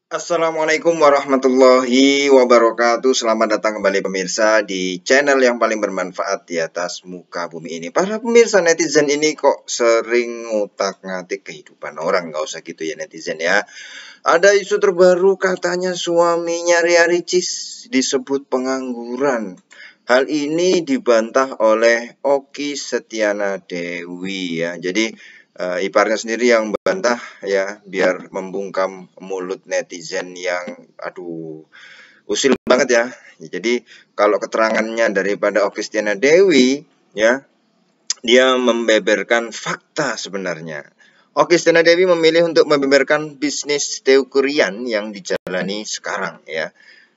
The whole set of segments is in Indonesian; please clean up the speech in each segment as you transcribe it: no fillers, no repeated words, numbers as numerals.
Assalamualaikum warahmatullahi wabarakatuh. Selamat datang kembali pemirsa di channel yang paling bermanfaat di atas muka bumi ini. Para pemirsa netizen ini kok sering ngutak-ngatik kehidupan orang. Nggak usah gitu ya netizen ya. Ada isu terbaru katanya suaminya Ria Ricis disebut pengangguran. Hal ini dibantah oleh Okky Setiana Dewi ya. Jadi iparnya sendiri yang bantah ya, biar membungkam mulut netizen yang aduh usil banget ya. Jadi kalau keterangannya daripada Okky Setiana Dewi ya, dia membeberkan fakta sebenarnya. Okky Setiana Dewi memilih untuk membeberkan bisnis teukurian yang dijalani sekarang ya.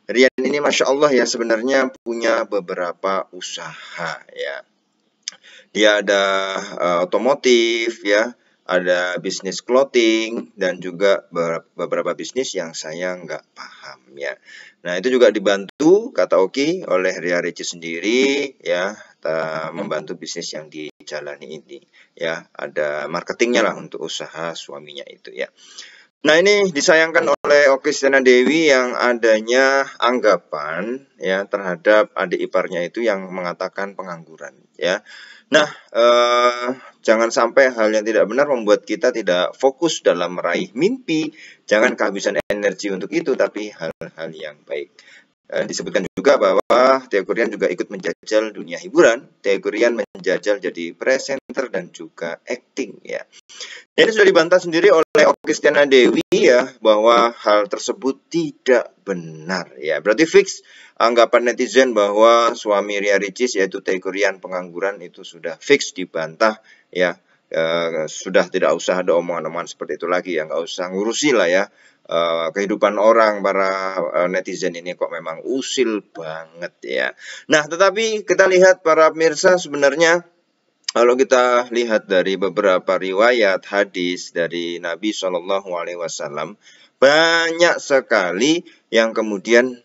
Rian ini Masya Allah ya, sebenarnya punya beberapa usaha ya. Dia ada otomotif ya, ada bisnis clothing, dan juga beberapa bisnis yang saya nggak paham ya. Nah itu juga dibantu kata Oki oleh Ria Ricis sendiri ya, membantu bisnis yang dijalani ini ya. Ada marketingnya lah untuk usaha suaminya itu ya. Nah ini disayangkan oleh Okky Setiana Dewi yang adanya anggapan ya terhadap adik iparnya itu yang mengatakan pengangguran ya. Nah jangan sampai hal yang tidak benar membuat kita tidak fokus dalam meraih mimpi. Jangan kehabisan energi untuk itu, tapi hal-hal yang baik. Disebutkan juga bahwa Theokorean juga ikut menjajal dunia hiburan. Theokorean menjajal jadi presenter dan juga acting ya. Ini sudah dibantah sendiri oleh Okky Setiana Dewi ya, bahwa hal tersebut tidak benar ya. Berarti fix anggapan netizen bahwa suami Ria Ricis yaitu Theokorean pengangguran itu sudah fix dibantah ya. Sudah tidak usah ada omongan-omongan seperti itu lagi ya, nggak usah ngurusi lah ya. Kehidupan orang para netizen ini kok memang usil banget ya. Nah, tetapi kita lihat para pemirsa, sebenarnya kalau kita lihat dari beberapa riwayat hadis dari Nabi Shallallahu Alaihi Wasallam, banyak sekali yang kemudian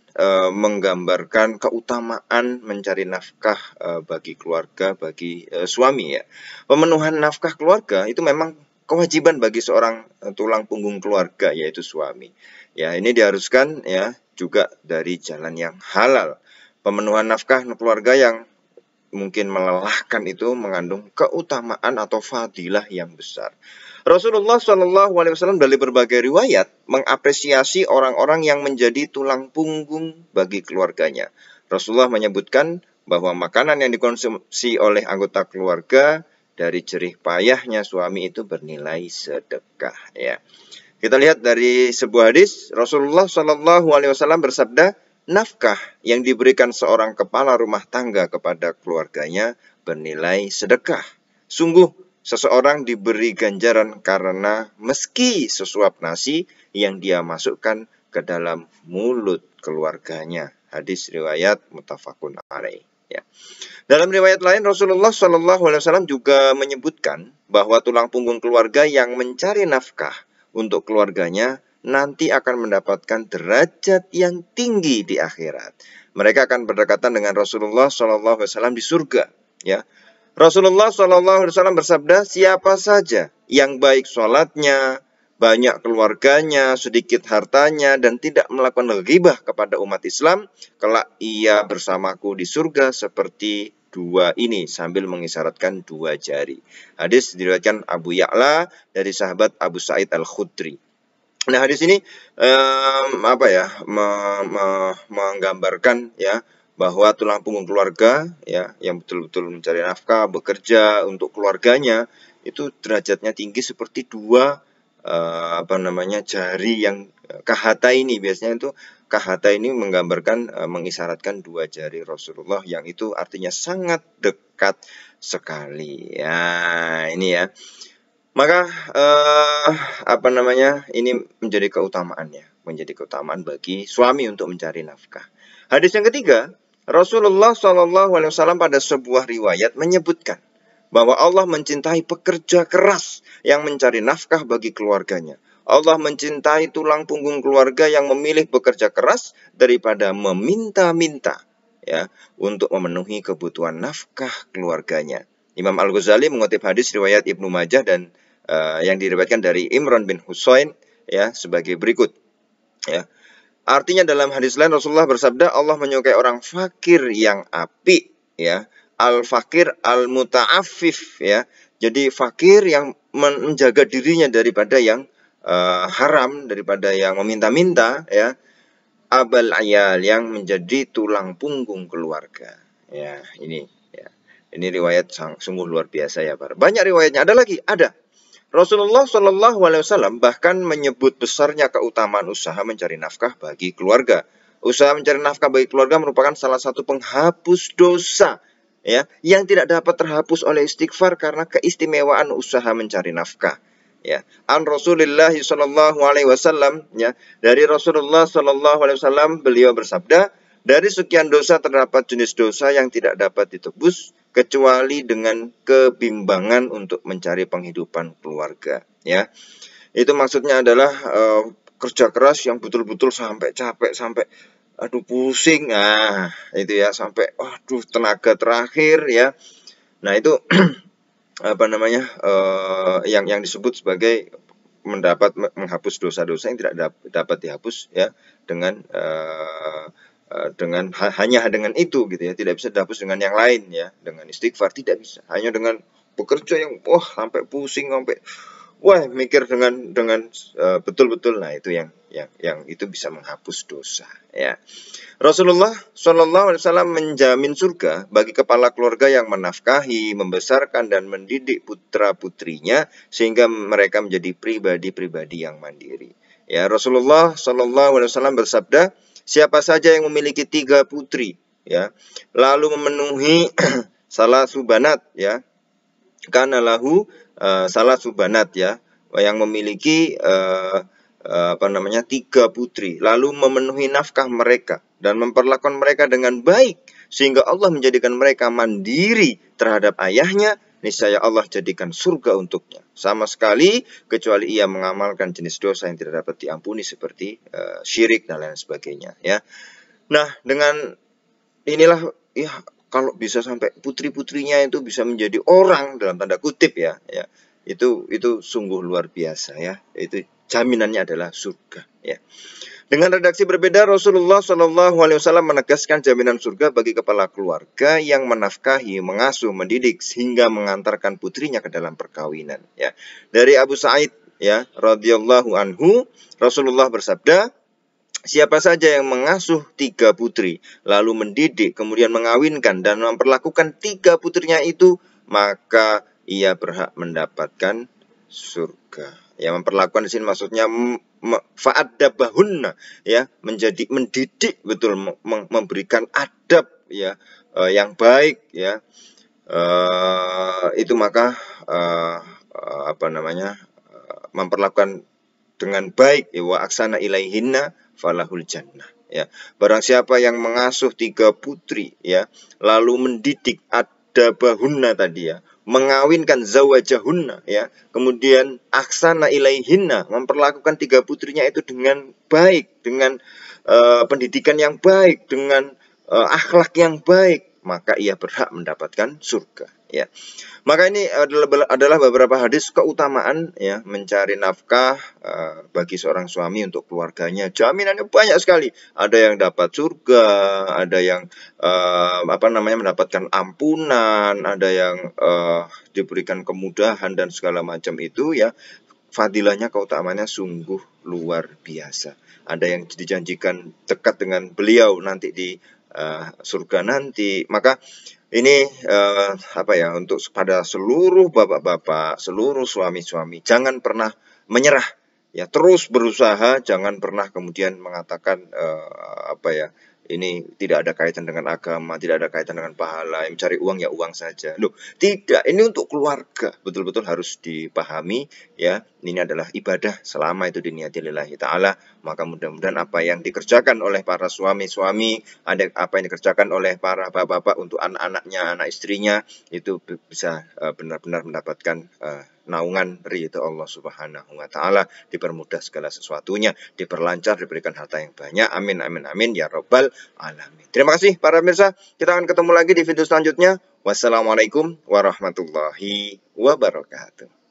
menggambarkan keutamaan mencari nafkah bagi keluarga, bagi suami ya. Pemenuhan nafkah keluarga itu memang kewajiban bagi seorang tulang punggung keluarga, yaitu suami. Ya, ini diharuskan ya juga dari jalan yang halal. Pemenuhan nafkah keluarga yang mungkin melelahkan itu mengandung keutamaan atau fadilah yang besar. Rasulullah Shallallahu Alaihi Wasallam dari berbagai riwayat mengapresiasi orang-orang yang menjadi tulang punggung bagi keluarganya. Rasulullah menyebutkan bahwa makanan yang dikonsumsi oleh anggota keluarga dari jerih payahnya suami itu bernilai sedekah ya. Kita lihat dari sebuah hadis, Rasulullah Shallallahu Alaihi Wasallam bersabda, nafkah yang diberikan seorang kepala rumah tangga kepada keluarganya bernilai sedekah. Sungguh seseorang diberi ganjaran karena meski sesuap nasi yang dia masukkan ke dalam mulut keluarganya. Hadis riwayat muttafaqun alaih. Ya. Dalam riwayat lain, Rasulullah Shallallahu Alaihi Wasallam juga menyebutkan bahwa tulang punggung keluarga yang mencari nafkah untuk keluarganya nanti akan mendapatkan derajat yang tinggi di akhirat. Mereka akan berdekatan dengan Rasulullah SAW di surga. Ya, Rasulullah SAW bersabda, siapa saja yang baik sholatnya, banyak keluarganya, sedikit hartanya, dan tidak melakukan ghibah kepada umat Islam, kelak ia bersamaku di surga seperti dua ini, sambil mengisyaratkan dua jari. Hadis diriwayatkan Abu Ya'la dari sahabat Abu Sa'id Al-Khudri. Nah, hadis ini menggambarkan ya bahwa tulang punggung keluarga ya yang betul-betul mencari nafkah, bekerja untuk keluarganya, itu derajatnya tinggi seperti dua jari yang kahata ini. Biasanya itu kahata ini menggambarkan mengisyaratkan dua jari Rasulullah, yang itu artinya sangat dekat sekali ya. Ini ya, maka ini menjadi keutamaan bagi suami untuk mencari nafkah. Hadis yang ketiga, Rasulullah SAW pada sebuah riwayat menyebutkan bahwa Allah mencintai pekerja keras yang mencari nafkah bagi keluarganya. Allah mencintai tulang punggung keluarga yang memilih bekerja keras daripada meminta-minta ya untuk memenuhi kebutuhan nafkah keluarganya. Imam Al-Ghazali mengutip hadis riwayat Ibnu Majah dan yang diriwayatkan dari Imran bin Husain ya sebagai berikut. Ya. Artinya dalam hadis lain Rasulullah bersabda, Allah menyukai orang fakir yang apik, ya. Al-fakir al-muta'affif, ya. Jadi fakir yang menjaga dirinya daripada yang haram, daripada yang meminta-minta, ya. Abal ayal, yang menjadi tulang punggung keluarga. Ya, ini ya. Ini riwayat sungguh luar biasa ya, Pak. Banyak riwayatnya. Ada lagi, ada. Rasulullah Shallallahu Alaihi Wasallam bahkan menyebut besarnya keutamaan usaha mencari nafkah bagi keluarga. Usaha mencari nafkah bagi keluarga merupakan salah satu penghapus dosa, ya, yang tidak dapat terhapus oleh istighfar karena keistimewaan usaha mencari nafkah. Ya, an Rasulullah Shallallahu Alaihi Wasallam, ya, dari Rasulullah Shallallahu Alaihi Wasallam beliau bersabda, dari sekian dosa terdapat jenis dosa yang tidak dapat ditebus kecuali dengan kebimbangan untuk mencari penghidupan keluarga, ya. Itu maksudnya adalah kerja keras yang betul-betul sampai capek, sampai aduh pusing, nah itu ya, sampai aduh tenaga terakhir, ya. Nah itu apa namanya, yang disebut sebagai menghapus dosa-dosa yang tidak dapat dihapus, ya, dengan hanya dengan itu gitu ya, tidak bisa dihapus dengan yang lain, ya, dengan istighfar tidak bisa, hanya dengan bekerja yang sampai pusing, sampai mikir dengan betul-betul. Nah itu yang itu bisa menghapus dosa, ya. Rasulullah Shallallahu Alaihi Wasallam menjamin surga bagi kepala keluarga yang menafkahi, membesarkan dan mendidik putra putrinya sehingga mereka menjadi pribadi-pribadi yang mandiri. Ya, Rasulullah Shallallahu Alaihi Wasallam bersabda, siapa saja yang memiliki 3 putri, ya, lalu memenuhi salah subanat, ya, karena lahu salah subanat, ya, yang memiliki 3 putri, lalu memenuhi nafkah mereka dan memperlakukan mereka dengan baik sehingga Allah menjadikan mereka mandiri terhadap ayahnya, niscaya Allah jadikan surga untuknya sama sekali kecuali ia mengamalkan jenis dosa yang tidak dapat diampuni seperti syirik dan lain sebagainya, ya. Nah, dengan inilah, ya, kalau bisa sampai putri-putrinya itu bisa menjadi orang dalam tanda kutip, ya, itu sungguh luar biasa, ya. Itu jaminannya adalah surga, ya. Dengan redaksi berbeda, Rasulullah Shallallahu Alaihi Wasallam menegaskan jaminan surga bagi kepala keluarga yang menafkahi, mengasuh, mendidik hingga mengantarkan putrinya ke dalam perkawinan, ya. Dari Abu Sa'id, ya, radhiyallahu anhu, Rasulullah bersabda, siapa saja yang mengasuh 3 putri, lalu mendidik, kemudian mengawinkan dan memperlakukan 3 putrinya itu, maka ia berhak mendapatkan surga. Ya, memperlakukan di sini maksudnya fa'addabahunna, ya, mendidik betul, memberikan adab, ya, yang baik, ya. Itu maka memperlakukan dengan baik, ya, wa aksana ilaihinna falahul jannah, ya. Barang siapa yang mengasuh 3 putri, ya, lalu mendidik adabahunna tadi, ya, mengawinkan zawajahunna, ya, kemudian aksana ilaihinna, memperlakukan 3 putrinya itu dengan baik, dengan pendidikan yang baik, dengan akhlak yang baik, maka ia berhak mendapatkan surga, ya. Maka ini adalah beberapa hadis keutamaan, ya, mencari nafkah bagi seorang suami untuk keluarganya. Jaminannya banyak sekali. Ada yang dapat surga, ada yang mendapatkan ampunan, ada yang diberikan kemudahan dan segala macam itu, ya. Fadilahnya, keutamaannya sungguh luar biasa. Ada yang dijanjikan dekat dengan beliau nanti di surga nanti. Maka ini untuk pada seluruh bapak-bapak, seluruh suami-suami, jangan pernah menyerah, ya, terus berusaha, jangan pernah kemudian mengatakan ini tidak ada kaitan dengan agama, tidak ada kaitan dengan pahala, yang mencari uang ya uang saja. Loh, tidak, ini untuk keluarga, betul-betul harus dipahami, ya. Ini adalah ibadah selama itu diniati lillahi ta'ala. Maka mudah-mudahan apa yang dikerjakan oleh para suami-suami, apa yang dikerjakan oleh para bapak-bapak untuk anak-anaknya, anak istrinya, itu bisa benar-benar mendapatkan naungan ridho Allah Subhanahu wa Ta'ala, dipermudah segala sesuatunya, diperlancar, diberikan harta yang banyak. Amin, amin, amin, ya Rabbal alamin. Terima kasih para pemirsa. Kita akan ketemu lagi di video selanjutnya. Wassalamualaikum warahmatullahi wabarakatuh.